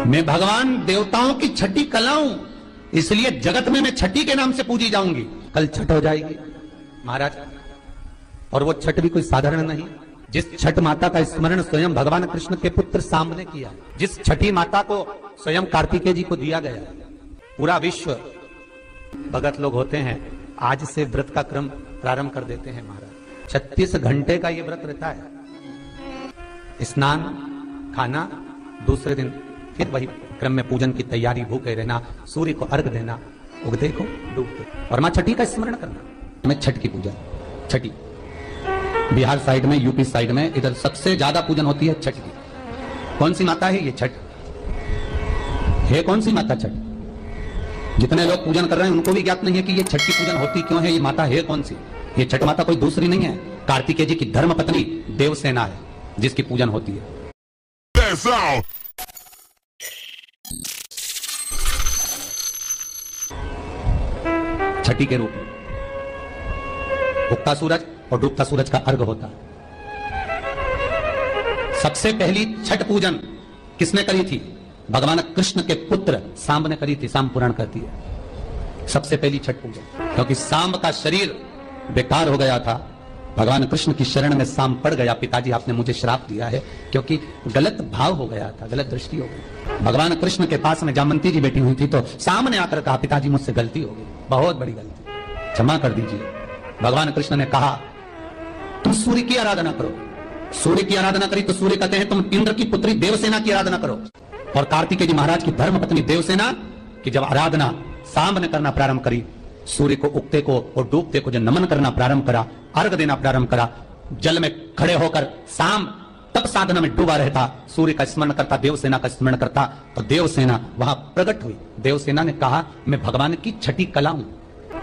मैं भगवान देवताओं की छठी कला हूं, इसलिए जगत में मैं छठी के नाम से पूजी जाऊंगी। कल छठ हो जाएगी महाराज, और वो छठ भी कोई साधारण नहीं। जिस छठ माता का स्मरण स्वयं भगवान कृष्ण के पुत्र सांब ने किया, जिस छठी माता को स्वयं कार्तिकेय जी को दिया गया, पूरा विश्व भगत लोग होते हैं, आज से व्रत का क्रम प्रारंभ कर देते हैं महाराज। 36 घंटे का ये व्रत रहता है। स्नान, खाना, दूसरे दिन फिर वही क्रम में पूजन की तैयारी, भूखे रहना, सूर्य को अर्घ देना, उगते को डूबते, और मां छठी का स्मरण करना। मैं छठ की पूजा, छठी बिहार साइड में, यूपी साइड में, इधर सबसे ज्यादा पूजन होती है छठ की। कौन सी माता है ये छठ? है कौन सी माता छठ? जितने लोग पूजन कर रहे हैं उनको भी ज्ञात नहीं है कि ये छठ की पूजन होती क्यों है, ये माता है कौन सी। ये छठ माता कोई दूसरी नहीं है, कार्तिकेय जी की धर्म पत्नी देवसेना है, जिसकी पूजन होती है। छठी के रूप में उगता सूरज और डूबता सूरज का अर्घ होता है। सबसे पहली छठ पूजन किसने करी थी? भगवान कृष्ण के पुत्र सांब ने करी थी। सांब पुराण कहती है सबसे पहली छठ पूजन, क्योंकि सांब का शरीर बेकार हो गया था। भगवान कृष्ण की शरण में सांब पड़ गया। पिताजी आपने मुझे श्राप दिया है, क्योंकि गलत भाव हो गया था, गलत दृष्टि हो गई। भगवान कृष्ण के पास में जामंती जी बैठी हुई थी, तो सांब ने आकर कहा, पिताजी मुझसे गलती हो गई, बहुत बड़ी गलती, क्षमा कर दीजिए। भगवान कृष्ण ने कहा, तुम सूर्य की आराधना करो। सूर्य की आराधना करी तो सूर्य कहते हैं तुम इंद्र की पुत्री देवसेना की आराधना करो। और कार्तिकेय जी महाराज की धर्म पत्नी देवसेना की जब आराधना सांब ने करना प्रारंभ करी, सूर्य को उगते को और डूबते को जब नमन करना प्रारंभ करा, अर्घ देना प्रारंभ करा, जल में खड़े होकर सांब तप साधना में डूबा रहता, सूर्य का स्मरण करता, देवसेना का स्मरण करता, तो देवसेना वहां प्रकट हुई। देवसेना ने कहा, मैं भगवान की छठी कला हूं,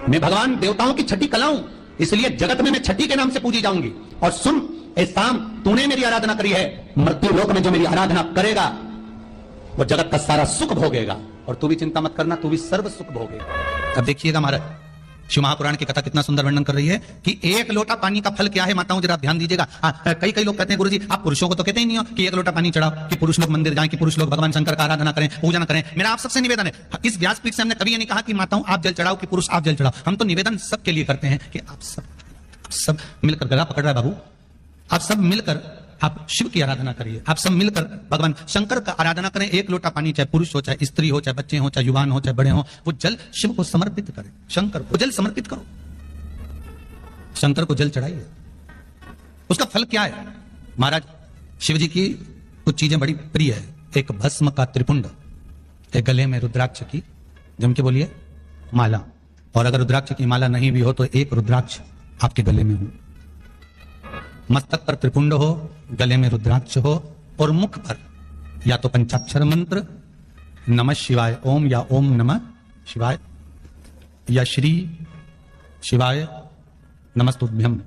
मैं भगवान देवताओं की छठी कला हूं, इसलिए जगत में मैं छठी के नाम से पूजी जाऊंगी। और सुन ए सांब, तूने मेरी आराधना करी है, मृत्यु लोक में जो मेरी आराधना करेगा वो जगत का सारा सुख भोगेगा, और तू भी चिंता मत करना, तू भी सर्व सुख भोगेगा। अब देखिएगा महाराज, शिव महापुराण की कथा कितना सुंदर वर्णन कर रही है कि एक लोटा पानी का फल क्या है। माताओं जरा ध्यान दीजिएगा। कई लोग कहते हैं, गुरुजी आप पुरुषों को तो कहते ही नहीं हो कि एक लोटा पानी चढ़ाओ, कि पुरुष लोग मंदिर जाएं, कि पुरुष लोग भगवान शंकर का आराधना करें, पूजन करें। मेरा आप सबसे निवेदन है, इस व्यासपीठ से हमने कभी ये नहीं कहा कि माताओं आप जल चढ़ाओ, कि पुरुष आप जल चढ़ाओ। हम तो निवेदन सबके लिए करते हैं कि आप सब मिलकर, गला पकड़ रहा है बाबू, आप सब मिलकर आप शिव की आराधना करिए, आप सब मिलकर भगवान शंकर का आराधना करें। एक लोटा पानी, चाहे पुरुष हो, चाहे स्त्री हो, चाहे बच्चे हो, चाहे युवान हो, चाहे बड़े हो, वो जल शिव को समर्पित करें। शंकर को जल समर्पित करो, शंकर को जल चढ़ाइए। उसका फल क्या है महाराज? शिव जी की कुछ चीजें बड़ी प्रिय है। एक भस्म का त्रिपुंड, एक गले में रुद्राक्ष की, जम के बोलिए, माला, और अगर रुद्राक्ष की माला नहीं भी हो तो एक रुद्राक्ष आपके गले में हो, मस्तक पर त्रिपुंड हो, गले में रुद्राक्ष हो, और मुख पर या तो पंचाक्षर मंत्र नमः शिवाय ओम, या ओम नमः शिवाय, या श्री शिवाय नमस्तुभ्यम।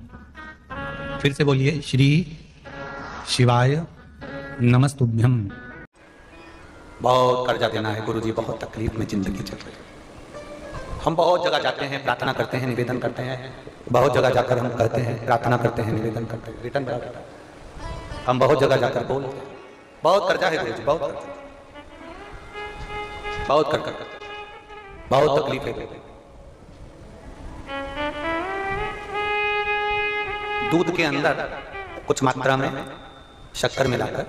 फिर से बोलिए, श्री शिवाय नमस्तुभ्यम। बहुत कर्जा देना है गुरुजी, बहुत तकलीफ में जिंदगी चल रही है। हम बहुत जगह जाते हैं, प्रार्थना करते हैं, निवेदन करते हैं, बहुत जगह जाकर हम कहते हैं, प्रार्थना करते हैं, निवेदन करते हैं, रिटर्न बड़ा करता है। हम बहुत जगह जाकर बोलते हैं, बहुत कर्जा है गुरुजी, बहुत कर्जा, बहुत कर्जा, बहुत तकलीफ है। दूध के अंदर कुछ मात्रा में शक्कर मिलाकर,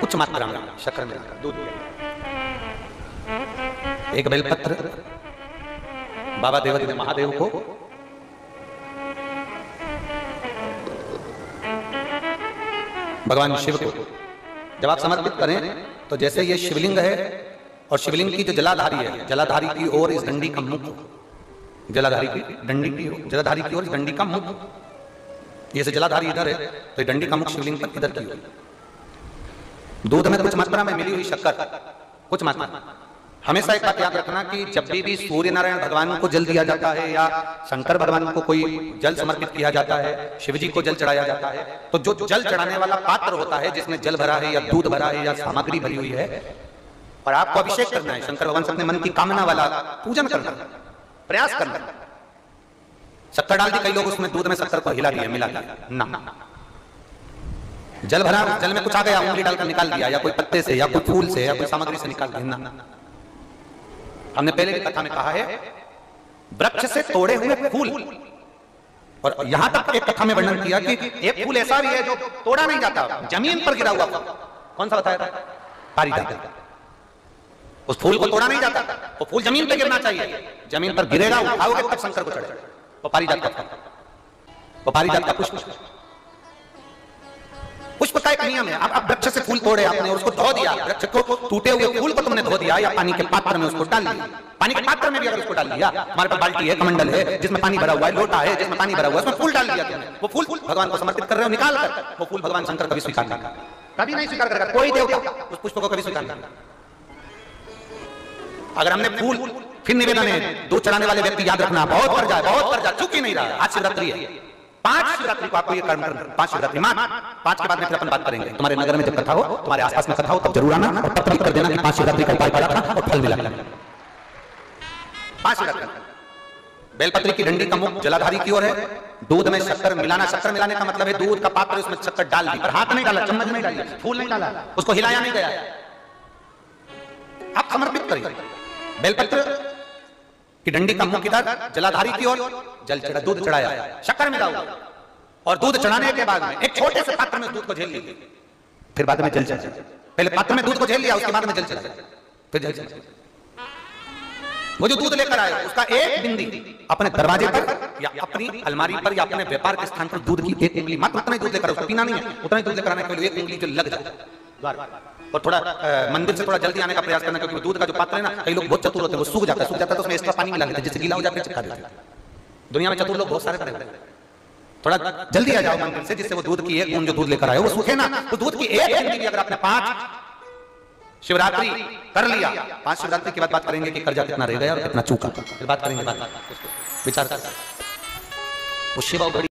कुछ मात्रा में शक्कर मिलाकर दूध में एक बेलपत्र बाबा देवादिदेव महादेव को भगवान शिव को जब आप समर्पित करें, तो जैसे ये शिवलिंग है और शिवलिंग की जो जलाधारी है, जलाधारी की ओर इस डंडी का मुख, जलाधारी की डंडी की ओर, जलाधारी की ओर इस डंडी का मुख, ये से जलाधारी इधर है तो ये डंडी का मुख शिवलिंग पर इधर की ओर। दूध में कुछ मात्रा में मिली हुई शक्कर, कुछ मात्रा। हमेशा एक बात याद रखना कि जब भी सूर्य नारायण भगवान को जल दिया जाता है, या शंकर भगवान को कोई जल समर्पित किया जाता है, शिव जी को जल चढ़ाया जाता है, तो जो जल चढ़ाने वाला पात्र होता है जिसमें जल भरा है, या दूध भरा है, या सामग्री भरी हुई है, और आपको अभिषेक करना है, शंकर भगवान से अपने मन की कामना वाला पूजन करना, प्रयास करना। शक्कर डाल दी, कई लोग उसमें दूध में शक्कर को हिला दिया, मिला दिया ना, जल भरा, जल में कुछ आ गया, उंगली डालकर निकाल दिया, या कोई पत्ते से या कोई फूल से या कोई सामग्री से निकाल दिया। हमने पहले की कथा में कहा है वृक्ष से तोड़े हुए फूल, और यहां तक एक कथा में वर्णन किया कि एक फूल ऐसा भी है जो तोड़ा नहीं जाता, जमीन पर गिरा हुआ। कौन सा बताया था? पारिजात। उस फूल को तोड़ा नहीं जाता, वो फूल जमीन पे गिरना चाहिए, जमीन पर गिरेगा, उठाओगे तब शंकर को चढ़ेगा। वो पारिजात का फूल, वो पारिजात का पुष्प। पुष्प का एक नियम है, आप वृक्ष से फूल तोड़े आपने, उसको धो दिया, वृक्ष को, टूटे हुए फूल को तुमने धो दिया, या पानी के पात्र में उसको डाल दिया। पानी के पात्र में भी अगर उसको डाल दिया, हमारे पास बाल्टी है, कमंडल है जिसमें पानी भरा हुआ है, लोटा है जिसमें पानी भरा हुआ है, उसमें फूल डाल दिया तुमने, वो फूल भगवान को समर्पित कर रहे हो, निकाल कर, वो फूल भगवान शंकर कभी स्वीकार नहीं करेगा, कभी नहीं स्वीकार करेगा, कोई देवता उस पुष्प को कभी स्वीकार नहीं करेगा। अगर हमने फूल, फिर निवेदन है, दूध चढ़ाने वाले व्यक्ति याद रखना, बहुत कर जाए, बहुत कर जाए, चूक ही नहीं रहा। आज शिवरात्रि है, 5 शिवरात्रि को आपको ये कर्म करना, 5 शिवरात्रि, 5 के बाद में फिर अपन बात करेंगे। तुम्हारे नगर में जब कथा हो, तुम्हारे आसपास में कथा हो, तब जरूर आना और पत्र कर देना कि 5 शिवरात्रि का उपाय पड़ा था और फल मिला। 5 शिवरात्रि। बेलपत्री की डंडी का मुख जलाधारी की ओर है, दूध में शक्कर मिलाना, शक्कर मिलाने का मतलब है दूध का पात्र, उसमें शक्कर डाल दी, पर हाथ नहीं डाला, चम्मच नहीं डाली, फूल नहीं डाला, उसको हिलाया नहीं गया, आप समर्पित करिए। बेलपत्र की डंडी का मुख इधर, जलाधारी की ओर, जल चढ़ा, दूध चढ़ाया, शक्कर मिला हुआ, और दूध चढ़ाने के बाद में एक छोटे से पात्र में दूध को झेल लीजिए, फिर बाद में जल चढ़ाया। पहले पात्र में दूध को झेल लिया, उसके बाद में जल चढ़ाया, फिर जल चढ़ाया। वो जो दूध लेकर आए उसका एक बिंदी अपने दरवाजे पर या अपनी अलमारी पर या अपने व्यापार के स्थान पर दूध की एक उंगली, मात्र उतना ही दूध लेकर, उसको पीना नहीं है, उतना ही दूध लेकर आने के लिए एक उंगली जो लग जाए, और थोड़ा मंदिर से थोड़ा जल्दी आने का प्रयास करना, क्योंकि दूध का जो पात्र है ना, कई लोग बहुत चतुर होते हैं, वो सूख जाता है तो उसमें एक्स्ट्रा पानी मिला लेते हैं, जिससे गीला हो जाता है, चिपका देते हैं। दुनिया में चतुर लोग बहुत सारे पड़े, थोड़ा जल्दी आ जाओ मंदिर से, जिससे वो दूध की एक बूंद जो दूध लेकर आए वो सूखे ना, तो दूध की एक बूंद भी अगर आपने 5 शिवरात्रि कर लिया, 5 शिवरात्रि के बाद बात करेंगे कि कर्जा कितना रह गया और कितना चूका, फिर बात करेंगे, बात विचार कर। वो शिव